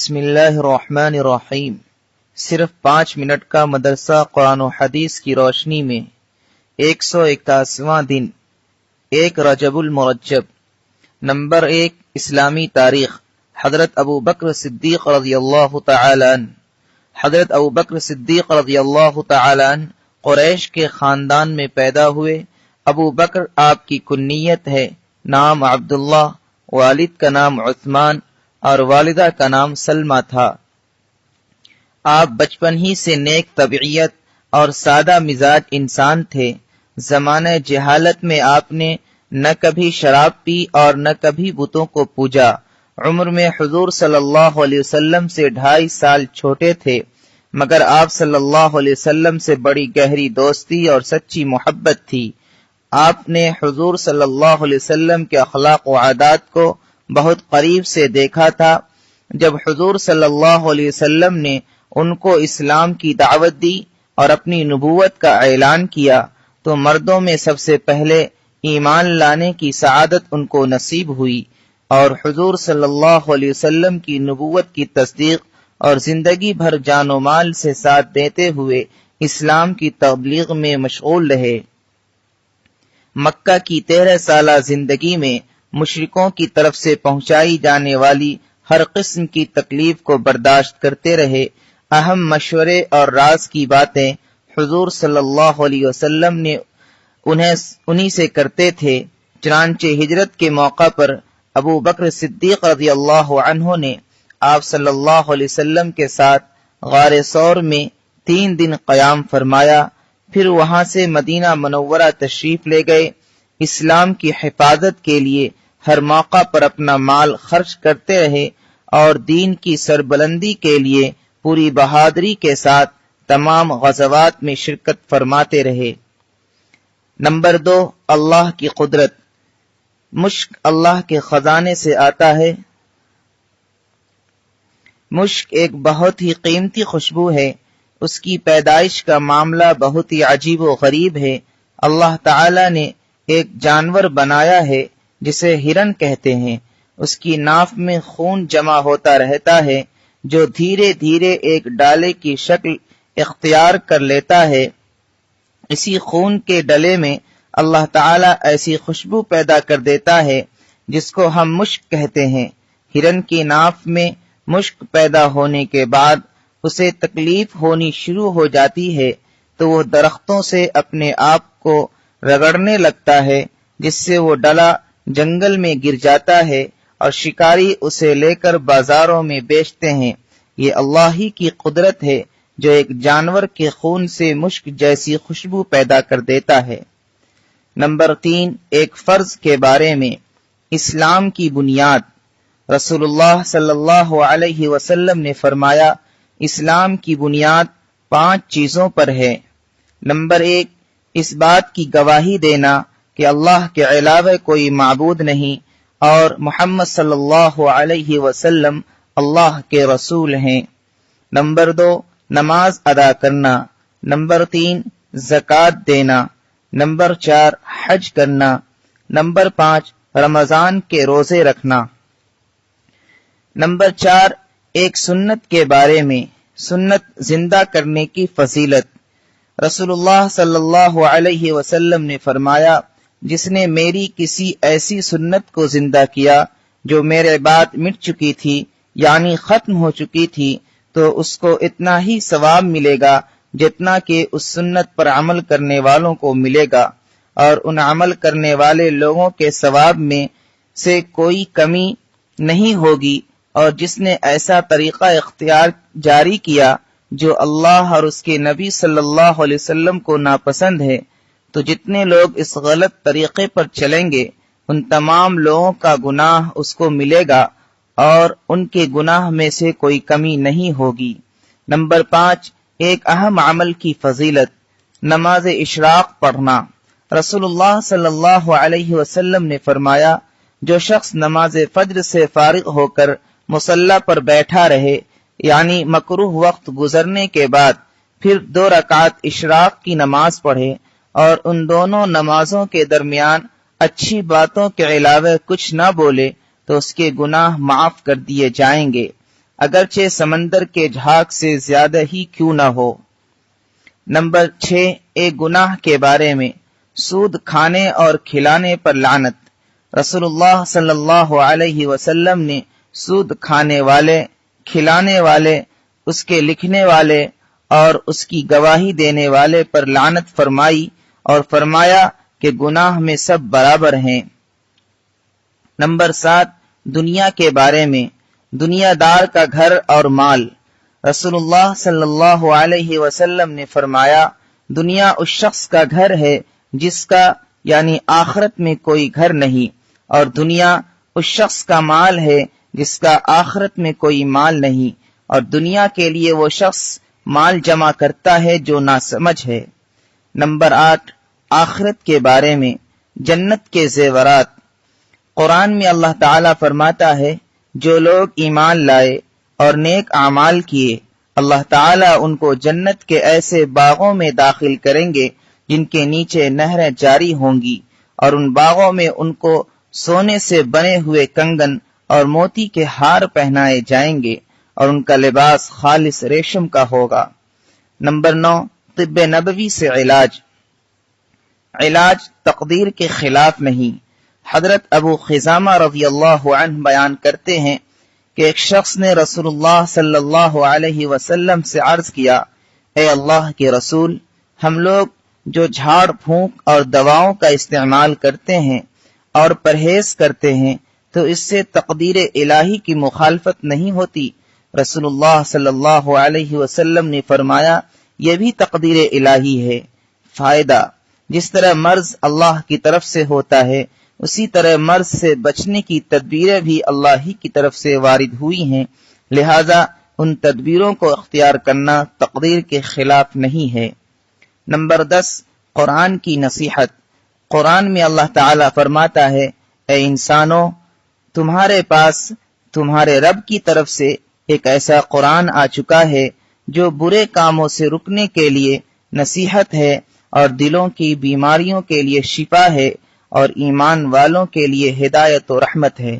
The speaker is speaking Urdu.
بسم اللہ الرحمن الرحیم۔ صرف 5 منٹ کا مدرسہ قرآن و حدیث کی روشنی میں 181واں دن 1 رجب المرجب۔ نمبر 1 اسلامی تاریخ۔ حضرت ابو بکر صدیق رضی اللہ تعالی عنہ۔ حضرت ابو بکر صدیق رضی اللہ تعالی عنہ قریش کے خاندان میں پیدا ہوئے۔ ابو بکر آپ کی کنیت ہے، نام عبداللہ، والد کا نام عثمان اور والدہ کا نام سلمہ تھا۔ آپ بچپن ہی سے نیک طبیعت اور سادہ مزاج انسان تھے۔ زمانہ جہالت میں آپ نے نہ کبھی شراب پی اور نہ کبھی بتوں کو پوجا۔ عمر میں حضور صلی اللہ علیہ وسلم سے 2.5 سال چھوٹے تھے، مگر آپ صلی اللہ علیہ وسلم سے بڑی گہری دوستی اور سچی محبت تھی۔ آپ نے حضور صلی اللہ علیہ وسلم کے اخلاق و عادات کو بہت قریب سے دیکھا تھا۔ جب حضور صلی اللہ علیہ وسلم نے ان کو اسلام کی دعوت دی اور اپنی نبوت کا اعلان کیا تو مردوں میں سب سے پہلے ایمان لانے کی سعادت ان کو نصیب ہوئی، اور حضور صلی اللہ علیہ وسلم کی نبوت کی تصدیق اور زندگی بھر جان و مال سے ساتھ دیتے ہوئے اسلام کی تبلیغ میں مشغول رہے۔ مکہ کی 13 سالہ زندگی میں مشرکوں کی طرف سے پہنچائی جانے والی ہر قسم کی تکلیف کو برداشت کرتے رہے۔ اہم مشورے اور راز کی باتیں حضور صلی اللہ علیہ وسلم نے انہی سے کرتے تھے۔ چنانچہ ہجرت کے موقع پر ابو بکر صدیق رضی اللہ عنہ نے آپ صلی اللہ علیہ وسلم کے ساتھ غار ثور میں 3 دن قیام فرمایا، پھر وہاں سے مدینہ منورہ تشریف لے گئے۔ اسلام کی حفاظت کے لیے ہر موقع پر اپنا مال خرچ کرتے رہے اور دین کی سربلندی کے لیے پوری بہادری کے ساتھ تمام غزوات میں شرکت فرماتے رہے۔ نمبر 2 اللہ کی قدرت۔ مشک اللہ کے خزانے سے آتا ہے۔ مشک ایک بہت ہی قیمتی خوشبو ہے۔ اس کی پیدائش کا معاملہ بہت ہی عجیب و غریب ہے۔ اللہ تعالی نے ایک جانور بنایا ہے جسے ہرن کہتے ہیں۔ اس کی ناف میں خون جمع ہوتا رہتا ہے جو دھیرے دھیرے ایک ڈالے کی شکل اختیار کر لیتا ہے۔ اسی خون کے ڈلے میں اللہ تعالی ایسی خوشبو پیدا کر دیتا ہے جس کو ہم مشک کہتے ہیں۔ ہرن کی ناف میں مشک پیدا ہونے کے بعد اسے تکلیف ہونی شروع ہو جاتی ہے تو وہ درختوں سے اپنے آپ کو رگڑنے لگتا ہے، جس سے وہ ڈلا جنگل میں گر جاتا ہے اور شکاری اسے لے کر بازاروں میں بیچتے ہیں۔ یہ اللہ ہی کی قدرت ہے جو ایک جانور کے خون سے مشک جیسی خوشبو پیدا کر دیتا ہے۔ نمبر 3 ایک فرض کے بارے میں۔ اسلام کی بنیاد۔ رسول اللہ صلی اللہ علیہ وسلم نے فرمایا، اسلام کی بنیاد 5 چیزوں پر ہے۔ نمبر 1 اس بات کی گواہی دینا کہ اللہ کے علاوہ کوئی معبود نہیں اور محمد صلی اللہ علیہ وسلم اللہ کے رسول ہیں۔ نمبر 2 نماز ادا کرنا۔ نمبر 3 زکوٰۃ دینا۔ نمبر 4 حج کرنا۔ نمبر 5 رمضان کے روزے رکھنا۔ نمبر 4 ایک سنت کے بارے میں۔ سنت زندہ کرنے کی فضیلت۔ رسول اللہ صلی اللہ علیہ وسلم نے فرمایا، جس نے میری کسی ایسی سنت کو زندہ کیا جو میرے بعد مٹ چکی تھی، یعنی ختم ہو چکی تھی، تو اس کو اتنا ہی ثواب ملے گا جتنا کہ اس سنت پر عمل کرنے والوں کو ملے گا، اور ان عمل کرنے والے لوگوں کے ثواب میں سے کوئی کمی نہیں ہوگی۔ اور جس نے ایسا طریقہ اختیار جاری کیا جو اللہ اور اس کے نبی صلی اللہ علیہ وسلم کو ناپسند ہے، تو جتنے لوگ اس غلط طریقے پر چلیں گے ان تمام لوگوں کا گناہ اس کو ملے گا اور ان کے گناہ میں سے کوئی کمی نہیں ہوگی۔ نمبر 5 ایک اہم عمل کی فضیلت۔ نماز اشراق پڑھنا۔ رسول اللہ صلی اللہ علیہ وسلم نے فرمایا، جو شخص نماز فجر سے فارغ ہو کر مصلی پر بیٹھا رہے، یعنی مکروہ وقت گزرنے کے بعد پھر 2 رکعت اشراق کی نماز پڑھے اور ان دونوں نمازوں کے درمیان اچھی باتوں کے علاوہ کچھ نہ بولے تو اس کے گناہ معاف کر دیے جائیں گے۔ اگرچہ سمندر کے جھاگ سے زیادہ ہی کیوں نہ ہو۔ نمبر 6، ایک گناہ کے بارے میں سود کھانے اور کھلانے پر لعنت۔ رسول اللہ صلی اللہ علیہ وسلم نے سود کھانے والے، کھلانے والے، اس کے لکھنے والے اور اس کی گواہی دینے والے پر لعنت فرمائی اور فرمایا کہ گناہ میں سب برابر ہیں۔ نمبر 7، دنیا کے بارے میں دنیا دار کا گھر اور مال۔ رسول اللہ صلی اللہ علیہ وسلم نے فرمایا، دنیا اس شخص کا گھر ہے جس کا یعنی آخرت میں کوئی گھر نہیں، اور دنیا اس شخص کا مال ہے جس کا آخرت میں کوئی مال نہیں، اور دنیا کے لیے وہ شخص مال جمع کرتا ہے جو ناسمجھ ہے۔ نمبر 8، آخرت کے بارے میں جنت کے زیورات۔ قرآن میں اللہ تعالیٰ فرماتا ہے، جو لوگ ایمان لائے اور نیک اعمال کیے، اللہ تعالیٰ ان کو جنت کے ایسے باغوں میں داخل کریں گے جن کے نیچے نہریں جاری ہوں گی، اور ان باغوں میں ان کو سونے سے بنے ہوئے کنگن اور موتی کے ہار پہنائے جائیں گے، اور ان کا لباس خالص ریشم کا ہوگا۔ نمبر 9، طب نبوی سے علاج۔ علاج تقدیر کے خلاف نہیں۔ حضرت ابو خزامہ رضی اللہ عنہ بیان کرتے ہیں کہ ایک شخص نے رسول اللہ صلی اللہ علیہ وسلم سے عرض کیا، اے اللہ کے رسول، ہم لوگ جو جھاڑ پھونک اور دواؤں کا استعمال کرتے ہیں اور پرہیز کرتے ہیں تو اس سے تقدیر الہی کی مخالفت نہیں ہوتی؟ رسول اللہ صلی اللہ علیہ وسلم نے فرمایا، یہ بھی تقدیر الہی ہے۔ فائدہ، جس طرح مرض اللہ کی طرف سے ہوتا ہے، اسی طرح مرض سے بچنے کی تدبیریں بھی اللہ ہی کی طرف سے وارد ہوئی ہیں، لہذا ان تدبیروں کو اختیار کرنا تقدیر کے خلاف نہیں ہے۔ نمبر 10، قرآن کی نصیحت۔ قرآن میں اللہ تعالیٰ فرماتا ہے، اے انسانوں، تمہارے پاس تمہارے رب کی طرف سے ایک ایسا قرآن آ چکا ہے جو برے کاموں سے رکنے کے لیے نصیحت ہے اور دلوں کی بیماریوں کے لیے شفا ہے اور ایمان والوں کے لیے ہدایت و رحمت ہے۔